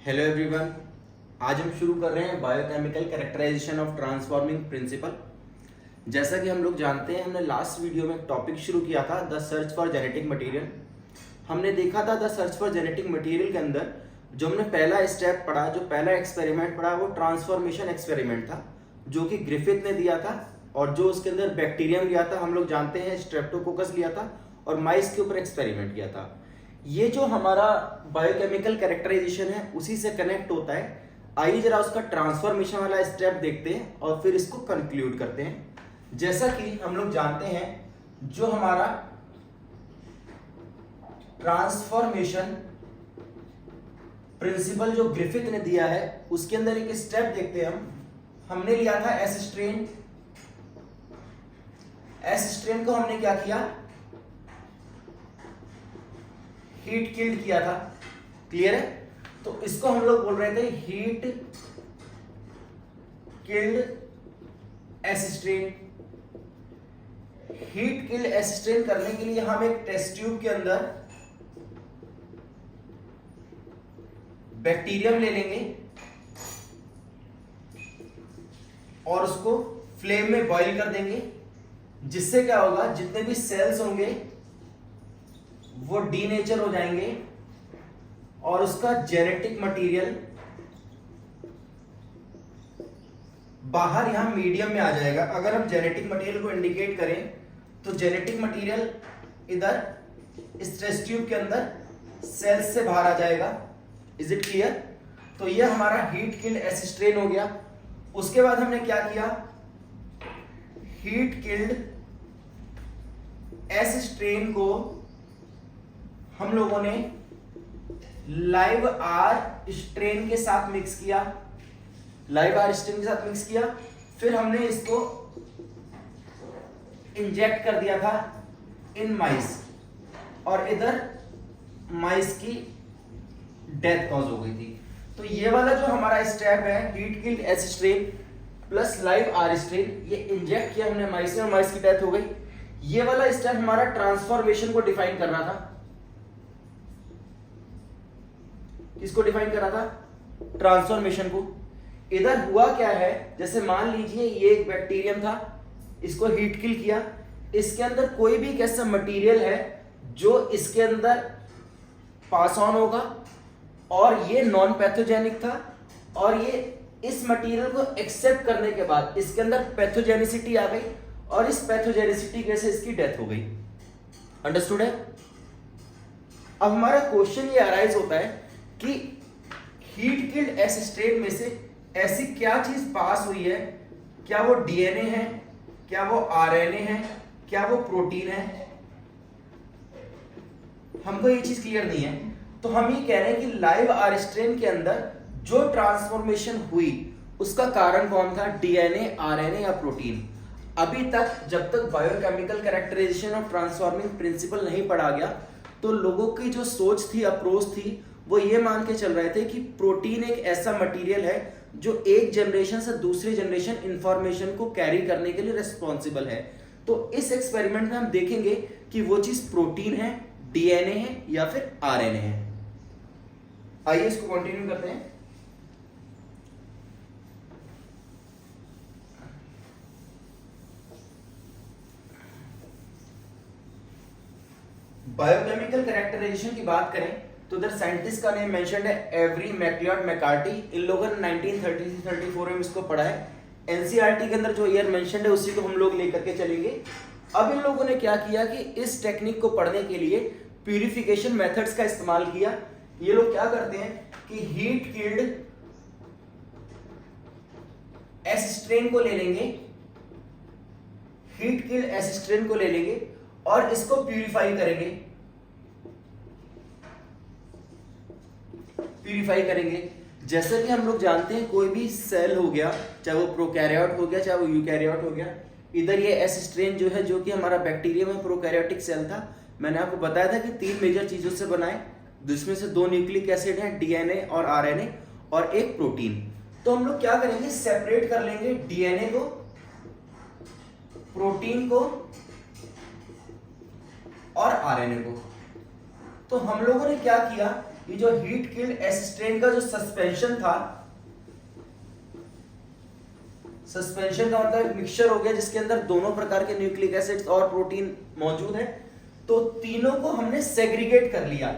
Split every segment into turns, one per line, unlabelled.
Hello everyone. आज हम शुरू कर रहे हैं biochemical characterization of transforming principle. जैसा कि हम लोग जानते हैं, हमने लास्ट वीडियो में एक टॉपिक शुरू किया था, the search for genetic material. हमने देखा था the search for genetic material के अंदर जो हमने पहला स्टेप पढ़ा, जो पहला एक्सपेरिमेंट पढ़ा, वो ट्रांसफॉर्मेशन एक्सपेरिमेंट था जो कि ग्रिफिथ ने दिया था, और जो उसके अंदर बैक्टीरियम लिया था, हम लोग जानते हैं स्ट्रेप्टोकोकस लिया था, और माइस के ऊपर एक्सपेरिमेंट किया था। ये जो हमारा बायोकेमिकल कैरेक्टराइजेशन है उसी से कनेक्ट होता है। आइए जरा उसका ट्रांसफॉर्मेशन वाला स्टेप देखते हैं और फिर इसको कंक्लूड करते हैं। जैसा कि हम लोग जानते हैं, जो हमारा ट्रांसफॉर्मेशन प्रिंसिपल जो ग्रिफिथ ने दिया है, उसके अंदर एक स्टेप देखते हैं हमने लिया था एस स्ट्रेन। एस स्ट्रेन को हमने क्या किया, हीट किल्ड किया था। क्लियर है? तो इसको हम लोग बोल रहे थे heat killed S strain. Heat killed S strain करने के लिए हम एक टेस्ट ट्यूब के अंदर बैक्टीरियम ले लेंगे और उसको फ्लेम में बॉईल कर देंगे, जिससे क्या होगा, जितने भी सेल्स होंगे वो डीनेचर हो जाएंगे और उसका जेनेटिक मटेरियल बाहर यहां मीडियम में आ जाएगा। अगर हम जेनेटिक मटेरियल को इंडिकेट करें तो जेनेटिक मटेरियल इधर इस टेस्ट ट्यूब के अंदर सेल्स से बाहर आ जाएगा। Is it clear? तो ये हमारा हीट किल्ड एस स्ट्रेन हो गया। उसके बाद हमने क्या किया, हीट किल्ड एस स्ट्रेन को हम लोगों ने लाइव आर स्ट्रेन के साथ मिक्स किया। लाइव आर स्ट्रेन के साथ मिक्स किया, फिर हमने इसको इंजेक्ट कर दिया था इन माइस, और इधर माइस की डेथ कॉज हो गई थी। तो ये वाला जो हमारा स्टेप है, heat killed S strain plus live R strain, ये इंजेक्ट किया हमने माइस में और माइस की डेथ हो गई। ये वाला स्टेप हमारा ट्रांसफॉर्मेशन को डिफाइन कर रहा था। किसको डिफाइन करा था? ट्रांसफॉर्मेशन को। इधर हुआ क्या है, जैसे मान लीजिए ये एक बैक्टीरियम था, इसको हीट किल किया, इसके अंदर कोई भी एक ऐसा मटेरियल है जो इसके अंदर पास ऑन होगा, और ये नॉन पैथोजेनिक था, और ये इस मटेरियल को एक्सेप्ट करने के बाद इसके अंदर पैथोजेनिसिटी आ गई, और इस पैथोजेनिसिटी की वजह से इसकी डेथ हो गई। अंडरस्टूड है? अब हमारा क्वेश्चन ये अराइज होता है कि हीट किल्ड एस स्ट्रेन में से ऐसी क्या चीज पास हुई है? क्या वो डीएनए है, क्या वो आरएनए है, क्या वो प्रोटीन है? हमको ये चीज क्लियर नहीं है। तो हम ये कह रहे हैं कि लाइव आर स्ट्रेन के अंदर जो ट्रांसफॉर्मेशन हुई उसका कारण कौन था? डीएनए, आरएनए या प्रोटीन? अभी तक जब तक biochemical characterization of transforming principle नहीं पढ़ा गया, तो लोगों की जो सोच थी, अप्रोच थी, वो ये मान के चल रहे थे कि प्रोटीन एक ऐसा मटेरियल है जो एक जनरेशन से दूसरी जनरेशन इंफॉर्मेशन को कैरी करने के लिए रिस्पॉन्सिबल है। तो इस एक्सपेरिमेंट में हम देखेंगे कि वो चीज प्रोटीन है, डीएनए है या फिर आरएनए है। आइए इसको कंटिन्यू करते हैं। बायोकेमिकल कैरेक्टराइजेशन की बात करें तो इधर साइंटिस्ट का नेम मेंशन्ड है, एवरी मैकलियॉड मैकार्टी। इन लोगों ने 1933-34 में इसको पढ़ा है। एनसीईआरटी के अंदर जो ईयर मेंशन्ड है उसी को हम लोग लेकर के चलेंगे। अब इन लोगों ने क्या किया कि इस टेक्निक को पढ़ने के लिए प्यूरिफिकेशन मेथड्स का इस्तेमाल किया। ये लोग क्या करते हैं कि हीट किल्ड एस स्ट्रेन को ले लेंगे, हीट किल्ड एस स्ट्रेन को ले लेंगे और इसको प्यूरिफाई करेंगे। प्यूरिफाई करेंगे जैसे कि हम लोग जानते हैं, कोई भी सेल हो गया, चाहे वो प्रोकैरियोट हो गया चाहे वो यूकैरियोट हो गया। इधर ये एस स्ट्रेन जो है, जो कि हमारा बैक्टीरियम है, प्रोकैरियोटिक सेल था। मैंने आपको बताया था कि 3 मेजर चीजों से बना है, जिसमें से 2 न्यूक्लिक एसिड हैं, डीएनए और आरएनए, और एक प्रोटीन। तो हम लोग क्या करेंगे, सेपरेट कर लेंगे डीएनए को, प्रोटीन को और आरएनए को। तो हम लोगों ने क्या किया ये जो हीट किल्ड एसिस्ट्रेन का जो सस्पेंशन था, सस्पेंशन का मतलब एक मिक्सचर हो गया जिसके अंदर दोनों प्रकार के न्यूक्लिक एसिड्स और प्रोटीन मौजूद है, तो तीनों को हमने सेग्रीगेट कर लिया,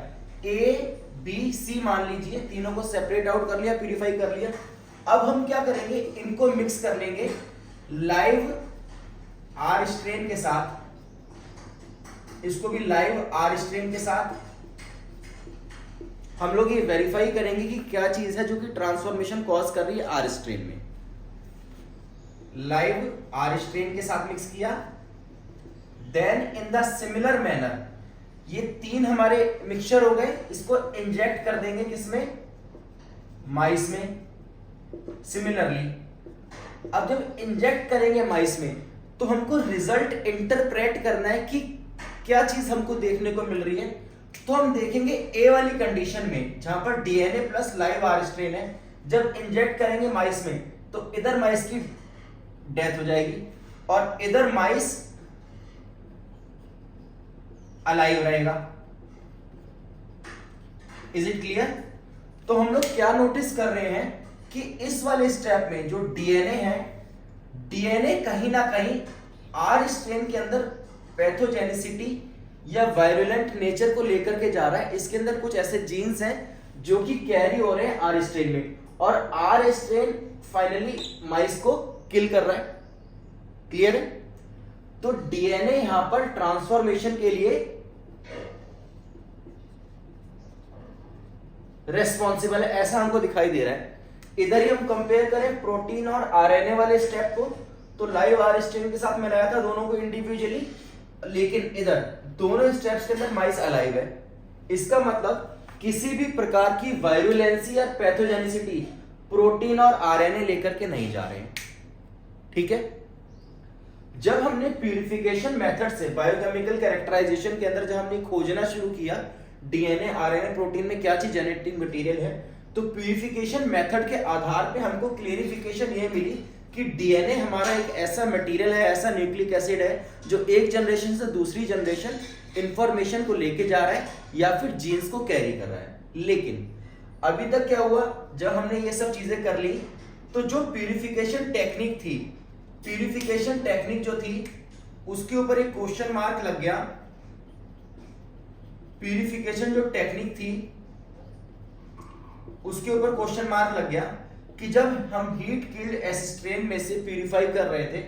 ए बी सी मान लीजिए, तीनों को सेपरेट आउट कर लिया, प्यूरिफाई कर लिया। अब हम क्या करेंगे, इनको मिक्स कर लेंगे लाइव आर स्ट्रेन के साथ, इसको भी लाइव आर स्ट्रेन के साथ हम लोग ये वेरीफाई करेंगे कि क्या चीज है जो कि ट्रांसफॉर्मेशन कॉज कर रही है आर स्ट्रेन में। लाइव आर स्ट्रेन के साथ मिक्स किया, then in the similar manner ये तीन हमारे मिक्सचर हो गए, इसको इंजेक्ट कर देंगे किसमें, माइस में। सिमिलरली अब जब इंजेक्ट करेंगे माइस में तो हमको रिजल्ट इंटरप्रेट करना है कि क्या चीज हमको देखने को मिल रही है। तो हम देखेंगे ए वाली कंडीशन में जहां पर DNA plus live R strain है, जब इंजेक्ट करेंगे माइस में तो इधर माइस की डेथ हो जाएगी और इधर माइस अलाइव रहेगा। Is it clear? तो हम लोग क्या नोटिस कर रहे हैं कि इस वाले स्टेप में जो डीएनए है, डीएनए कहीं ना कहीं आर स्ट्रेन के अंदर पैथोजेनिसिटी या वायरुलेंट नेचर को लेकर के जा रहा है। इसके अंदर कुछ ऐसे जीन्स हैं जो कि कैरी हो रहे हैं आर स्ट्रेन में, और आर स्ट्रेन फाइनली माइस को किल कर रहा है। क्लियर है? तो डीएनए यहां पर ट्रांसफॉर्मेशन के लिए रेस्पॉन्सिबल है, ऐसा हमको दिखाई दे रहा है। इधर ही हम कंपेयर करें प्रोटीन और आरएनए वाले स्टेप को, तो लाइव आर स्ट्रेन के साथ मिलाया था दोनों को इंडिविजुअली, लेकिन इधर दोनों स्टेप्स के अंदर माइस अलाइव है। इसका मतलब किसी भी प्रकार की वायरुलेंसी या पैथोजेनिसिटी प्रोटीन और आरएनए लेकर के नहीं जा रहे हैं। ठीक है? जब हमने प्यूरिफिकेशन मेथड से बायोकेमिकल कैरेक्टराइजेशन के अंदर जब हमने खोजना शुरू किया डीएनए आरएनए प्रोटीन में क्या चीज जेनेटिक मटेरियल है, तो प्यूरिफिकेशन मेथड के आधार पे हमको क्लेरिफिकेशन ये मिली कि डीएनए हमारा एक ऐसा मटेरियल है, ऐसा न्यूक्लिक एसिड है जो एक जनरेशन से दूसरी जनरेशन इंफॉर्मेशन को लेके जा रहा है या फिर जीन्स को कैरी कर रहा है। लेकिन अभी तक क्या हुआ, जब हमने ये सब चीजें कर ली तो जो प्यूरिफिकेशन टेक्निक थी, प्यूरिफिकेशन टेक्निक जो थी उसके ऊपर एक क्वेश्चन मार्क लग गया। प्यूरिफिकेशन जो टेक्निक थी उसके ऊपर क्वेश्चन मार्क लग गया कि जब हम हीट किल्ड एसिस्ट्रेन में से प्यूरिफाई कर रहे थे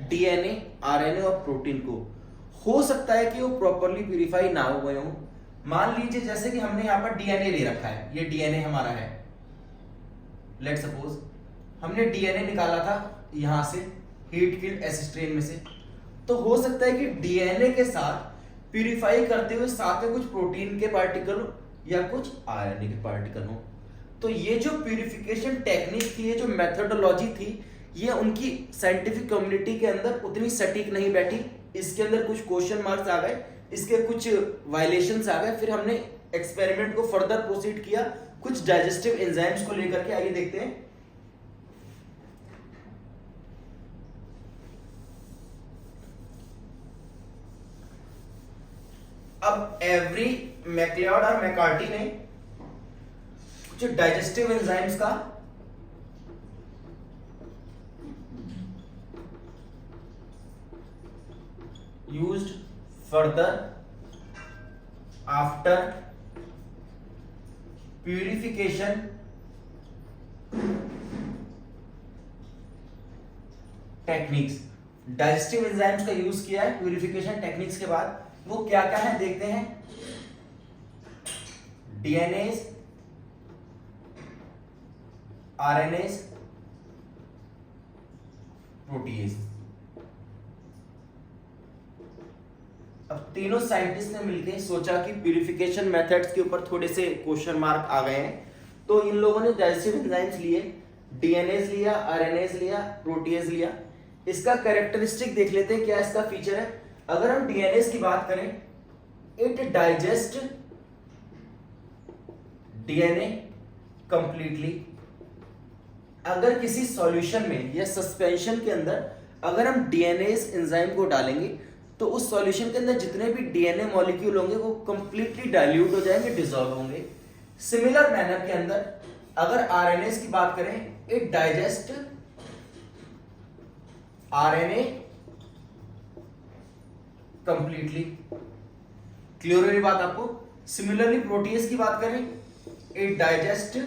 डीएनए आरएनए और प्रोटीन को, हो सकता है कि वो प्रॉपरली प्यूरिफाई ना हो गए हो। मान लीजिए जैसे कि हमने यहां पर डीएनए ले रखा है, ये डीएनए हमारा है, लेट सपोज हमने डीएनए निकाला था यहां से हीट किल्ड एसिस्ट्रेन में से, तो हो सकता है कि डीएनए के साथ प्यूरिफाई करते हुए साथ में कुछ प्रोटीन के पार्टिकल हो या कुछ आरएनए के पार्टिकल हो। तो ये जो प्यूरिफिकेशन टेक्निक थी, ये जो मेथोडोलॉजी थी, ये उनकी साइंटिफिक कम्युनिटी के अंदर उतनी सटीक नहीं बैठी। इसके अंदर कुछ क्वेश्चन मार्क्स आ गए, इसके कुछ वायलेशंस आ गए। फिर हमने एक्सपेरिमेंट को फर्दर प्रोसीड किया कुछ डाइजेस्टिव एंजाइम्स को लेकर के। आइए देखते हैं। अब एवरी मैक्लियोड और मैकार्टी ने कुछ डाइजेस्टिव एंजाइम्स का used further after purification techniques. Digestive enzymes का यूज किया है प्यूरिफिकेशन टेक्निक्स के बाद। वो क्या क्या है देखते हैं। DNS, RNS, protease. अब तीनों साइंटिस्ट ने मिलकर सोचा कि प्यूरिफिकेशन मेथड्स के ऊपर थोड़े से क्वेश्चन मार्क आ गए हैं, तो इन लोगों ने डाइजेस्टिव एंजाइम्स लिए, डीएनएस लिया, आरएनएस लिया, प्रोटीएस लिया। इसका कैरेक्टरिस्टिक देख लेते हैं क्या इसका फीचर है। अगर हम डीएनएस की बात करें, इट डाइजेस्ट डीएनए कंप्लीटली। अगर किसी सॉल्यूशन में या सस्पेंशन के अंदर अगर हम डीएनएस एंजाइम को डालेंगे तो उस सॉल्यूशन के अंदर जितने भी डीएनए मॉलिक्यूल होंगे वो कंप्लीटली डाइल्यूट हो जाएंगे, डिसॉल्व होंगे। सिमिलर मैनर के अंदर अगर आरएनए की बात करें, it digest RNA completely. Clear हुई बात आपको? सिमिलरली प्रोटीज की बात करें, इट डाइजेस्ट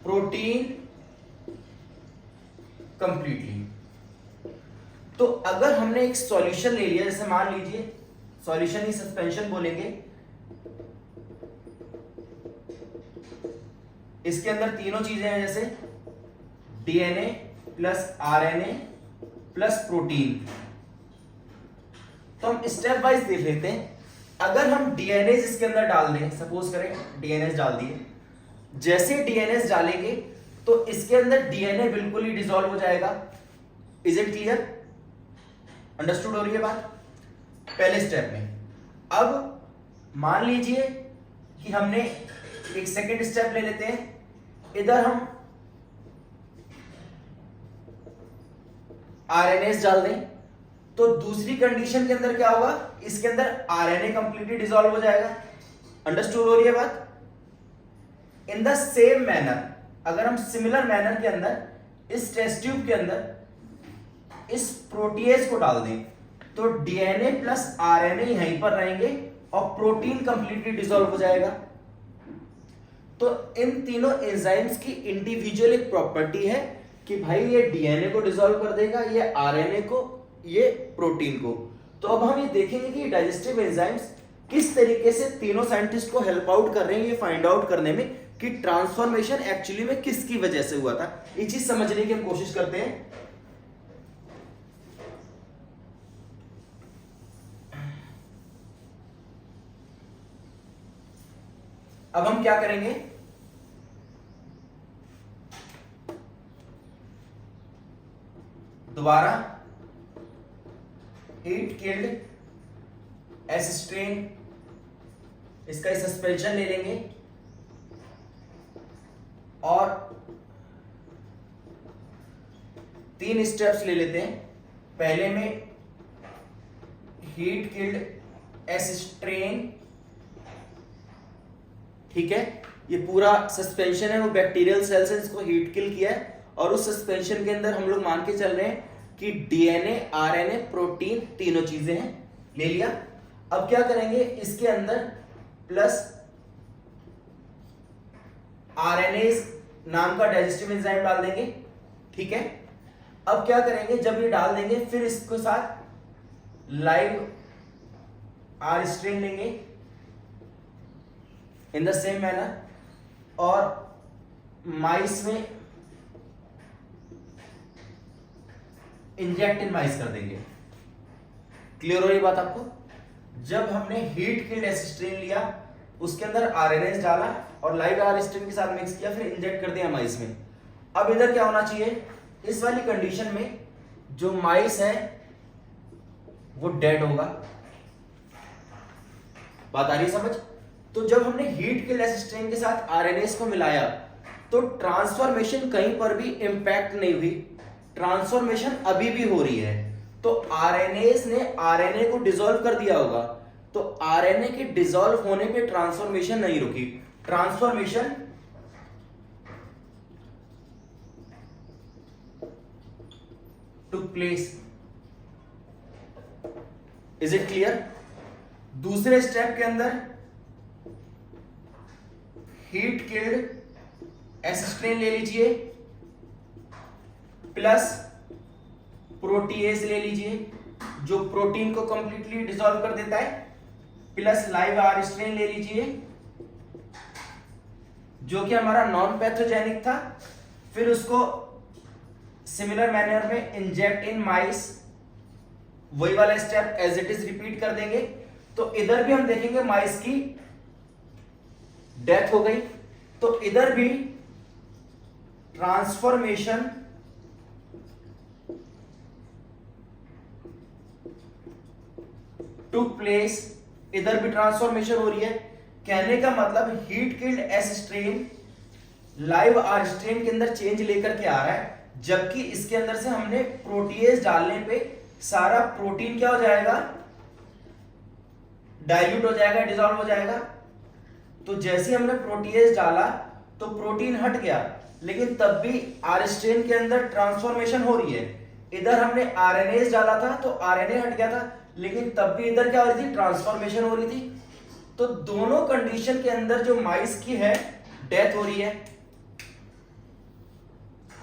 प्रोटीन कंप्लीटली। तो अगर हमने एक सॉल्यूशन ले लिया, जैसे मान लीजिए सॉल्यूशन ही सस्पेंशन बोलेंगे, इसके अंदर तीनों चीजें हैं, जैसे DNA plus RNA plus protein. तो हम स्टेप वाइज देख लेते हैं। अगर हम डीएनए इसके अंदर डाल दें, सपोज करें डीएनए डाल दिए, जैसे डीएनए डालेंगे तो इसके अंदर डीएनए बिल्कुल ही डिसॉल्व हो जाएगा। Is it clear? अंडरस्टूड हो रही है बात? पहले स्टेप में। अब मान लीजिए कि हमने एक सेकेंड स्टेप ले लेते हैं, इधर हम आरएनए डाल दें, तो दूसरी कंडीशन के अंदर क्या होगा, इसके अंदर आरएनए कंप्लीटली डिसॉल्व हो जाएगा। अंडरस्टूड हो रही है बात? इन द सेम मैनर, अगर हम सिमिलर मैनर के अंदर इस टेस्ट ट्यूब के अंदर इस प्रोटीएज को डाल दें, तो डीएनए प्लस आरएनए यहीं पर रहेंगे और प्रोटीन कंप्लीटली डिसॉल्व हो जाएगा। तो इन तीनों एंजाइम्स की इंडिविजुअल एक प्रॉपर्टी है कि भाई ये डीएनए को डिसॉल्व कर देगा, ये आरएनए को, ये प्रोटीन को। तो अब हम ये देखेंगे कि डाइजेस्टिव एंजाइम्स किस तरीके से तीनों साइंटिस्ट को हेल्प आउट कर रहे हैं ये फाइंड आउट करने में कि ट्रांसफॉर्मेशन एक्चुअली में किसकी वजह से हुआ था। ये चीज समझने की हम कोशिश करते हैं। अब हम क्या करेंगे, दोबारा हीट किल्ड एसिस्ट्रेन, इसका सस्पेंशन ले लेंगे और 3 स्टेप्स ले लेते हैं। पहले में हीट किल्ड एसिस्ट्रेन, ठीक है, ये पूरा सस्पेंशन है वो बैक्टीरियल सेल्स है, इसको हीट किल किया है और उस सस्पेंशन के अंदर हम लोग मान के चल रहे हैं कि डीएनए, आरएनए, प्रोटीन तीनों चीजें हैं, ले लिया। अब क्या करेंगे, इसके अंदर प्लस आरएनए नाम का डाइजेस्टिव एंजाइम डाल देंगे, ठीक है। अब क्या करेंगे, जब ये डाल देंगे फिर इसके साथ लाइव आर स्ट्रिंग लेंगे इन द सेम मैनर और माइस में इंजेक्ट इन माइस कर देंगे। क्लियर हो रही बात आपको? जब हमने हीट किल्ड एसिस्ट्रीन लिया, उसके अंदर आरएनए डाला और लाइव आर स्ट्रिंग के साथ मिक्स किया, फिर इंजेक्ट कर दिया माइस में। अब इधर क्या होना चाहिए, इस वाली कंडीशन में जो माइस है वो डेड होगा। बात आ रही है समझ? तो जब हमने हीट किल्ड एसिस्ट्रीन के साथ आरएनए को मिलाया तो ट्रांसफॉर्मेशन कहीं पर भी इंपैक्ट नहीं हुई, ट्रांसफॉर्मेशन अभी भी हो रही है। तो आरएनए ने आरएनए को डिसॉल्व कर दिया होगा, तो आरएनए के डिसॉल्व होने पे ट्रांसफॉर्मेशन नहीं रुकी, transformation took place. Is it clear? दूसरे स्टेप के अंदर हीट किल्ड एसिस्ट्रीन ले लीजिए प्लस प्रोटीएज ले लीजिए जो प्रोटीन को कंप्लीटली डिसॉल्व कर देता है, प्लस लाइव आर स्ट्रेन ले लीजिए जो कि हमारा नॉन पैथोजेनिक था, फिर उसको सिमिलर मैनर में इंजेक्ट इन माइस, वही वाला step as it is repeat कर देंगे। तो इधर भी हम देखेंगे माइस की डेथ हो गई, तो इधर भी ट्रांसफॉर्मेशन टुक प्लेस, इधर भी ट्रांसफॉर्मेशन हो रही है। कहने का मतलब heat killed S strain live R strain के अंदर चेंज लेकर के आ रहा है, जबकि इसके अंदर से हमने प्रोटीएज डालने पे सारा प्रोटीन क्या हो जाएगा, डाइल्यूट हो जाएगा, डिसॉल्व हो जाएगा। तो जैसे ही हमने प्रोटीएज डाला तो प्रोटीन हट गया, लेकिन तब भी आर स्ट्रेन के अंदर ट्रांसफॉर्मेशन हो रही है। इधर हमने आरएनएज डाला था तो आरएनए हट गया था, लेकिन तब भी इधर क्या हो रही थी, ट्रांसफॉर्मेशन हो रही थी। तो दोनों कंडीशन के अंदर जो माइस की है डेथ हो रही है।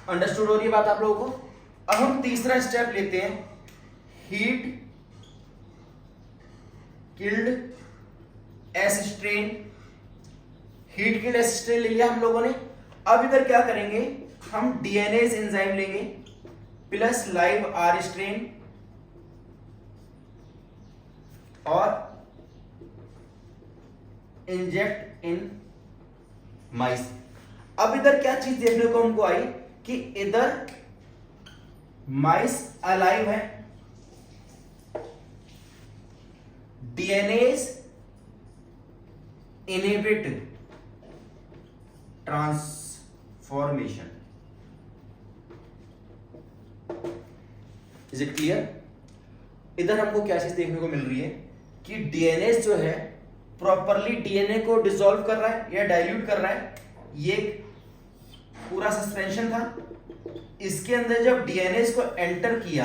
अंडरस्टूड हो रही है बात आप लोगों को? अब हम तीसरा स्टेप लेते हैं, heat killed S strain. Heat killed S strain ले लिया हम लोगों ने। अब इधर क्या करेंगे, हम डीएनएज एंजाइम लेंगे प्लस लाइव आर स्ट्रेन और इंजेक्ट इन माइस। अब इधर क्या चीज देखने को हमको आई कि इधर माइस अलाइव है, DNAs inhibit transformation. Is it clear? इधर हमको क्या चीज देखने को मिल रही है कि डीएनएज जो है प्रॉपरली डीएनए को डिसॉल्व कर रहा है या डाइल्यूट कर रहा है। ये पूरा सस्पेंशन था, इसके अंदर जब डीएनए को एंटर किया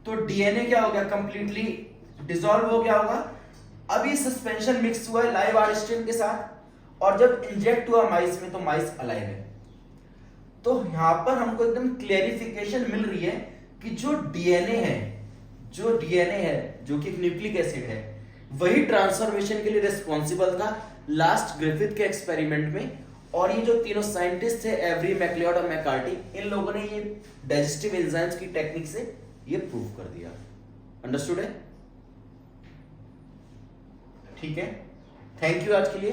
तो डीएनए क्या हो गया, कंप्लीटली डिसॉल्व हो गया होगा। अब ये सस्पेंशन मिक्स हुआ है लाइव आर स्ट्रेन के साथ और जब इंजेक्ट हुआ माइस में तो माइस अलाइव है। तो यहां पर हमको एकदम क्लेरिफिकेशन मिल रही है कि जो डीएनए है जो कि एक न्यूक्लिक एसिड है, वही ट्रांसफॉर्मेशन के लिए रिस्पॉन्सिबल था लास्ट ग्रिफिथ के एक्सपेरिमेंट में। और ये जो तीनों साइंटिस्ट थे, एवरी, मैकलियोड और मैकार्टी, इन लोगों ने ये डाइजेस्टिव एंजाइम्स की टेक्निक से ये प्रूव कर दिया। अंडरस्टूड है? ठीक है, थैंक यू आज के लिए।